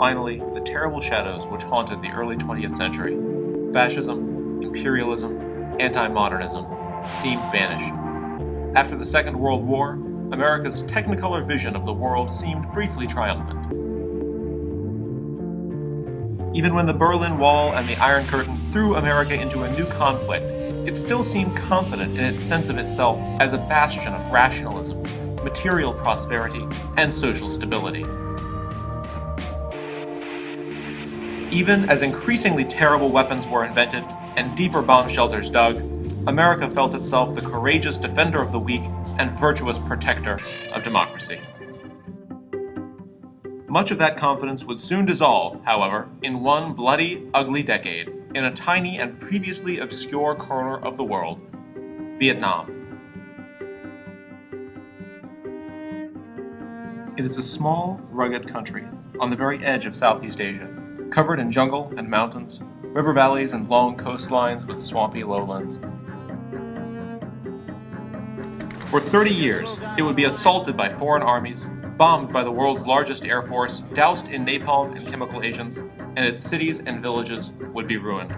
finally, the terrible shadows which haunted the early 20th century, fascism, imperialism, anti-modernism, seemed vanished. After the Second World War, America's Technicolor vision of the world seemed briefly triumphant. Even when the Berlin Wall and the Iron Curtain threw America into a new conflict, it still seemed confident in its sense of itself as a bastion of rationalism, material prosperity, and social stability. Even as increasingly terrible weapons were invented and deeper bomb shelters dug, America felt itself the courageous defender of the weak and virtuous protector of democracy. Much of that confidence would soon dissolve, however, in one bloody, ugly decade, in a tiny and previously obscure corner of the world, Vietnam. It is a small, rugged country on the very edge of Southeast Asia, covered in jungle and mountains, river valleys and long coastlines with swampy lowlands. For 30 years, it would be assaulted by foreign armies, bombed by the world's largest air force, doused in napalm and chemical agents, and its cities and villages would be ruined.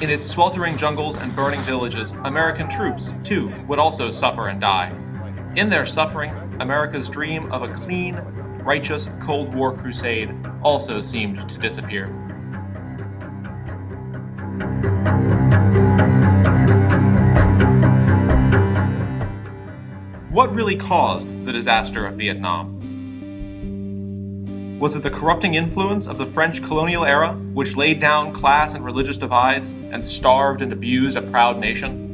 In its sweltering jungles and burning villages, American troops, too, would also suffer and die. In their suffering, America's dream of a clean, righteous Cold War crusade also seemed to disappear. What really caused the disaster of Vietnam? Was it the corrupting influence of the French colonial era, which laid down class and religious divides and starved and abused a proud nation?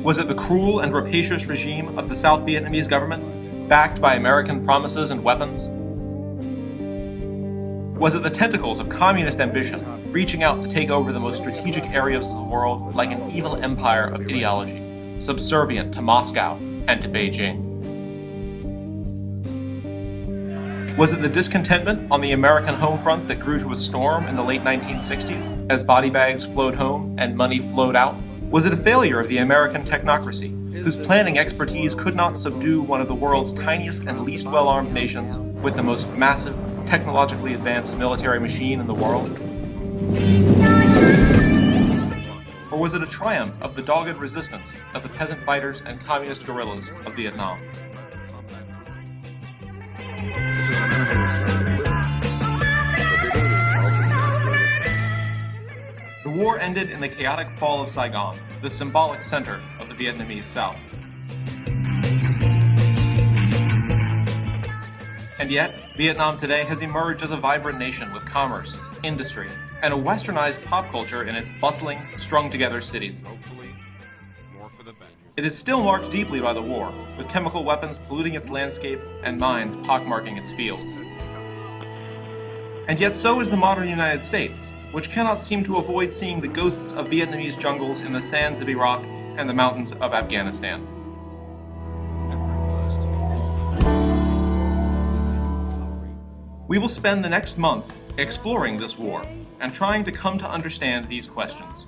Was it the cruel and rapacious regime of the South Vietnamese government, backed by American promises and weapons? Was it the tentacles of communist ambition, reaching out to take over the most strategic areas of the world like an evil empire of ideology, subservient to Moscow and to Beijing? Was it the discontentment on the American home front that grew to a storm in the late 1960s, as body bags flowed home and money flowed out? Was it a failure of the American technocracy, whose planning expertise could not subdue one of the world's tiniest and least well-armed nations with the most massive, technologically advanced military machine in the world? Or was it a triumph of the dogged resistance of the peasant fighters and communist guerrillas of Vietnam? The war ended in the chaotic fall of Saigon, the symbolic center of the Vietnamese South. And yet, Vietnam today has emerged as a vibrant nation with commerce, industry, and a westernized pop culture in its bustling, strung-together cities. It is still marked deeply by the war, with chemical weapons polluting its landscape and mines pockmarking its fields. And yet so is the modern United States, which cannot seem to avoid seeing the ghosts of Vietnamese jungles in the sands of Iraq and the mountains of Afghanistan. We will spend the next month exploring this war and trying to come to understand these questions.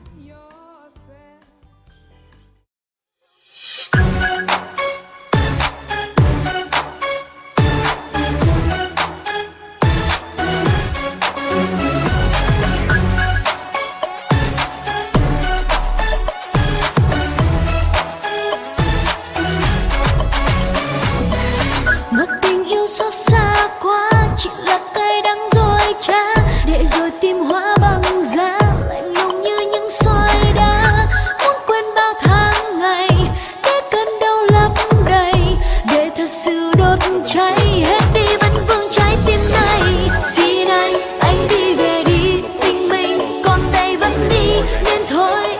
Cháy hết đi vẫn vương trái tim này. Xin anh đi về đi, tình mình còn đây vẫn đi nên thôi.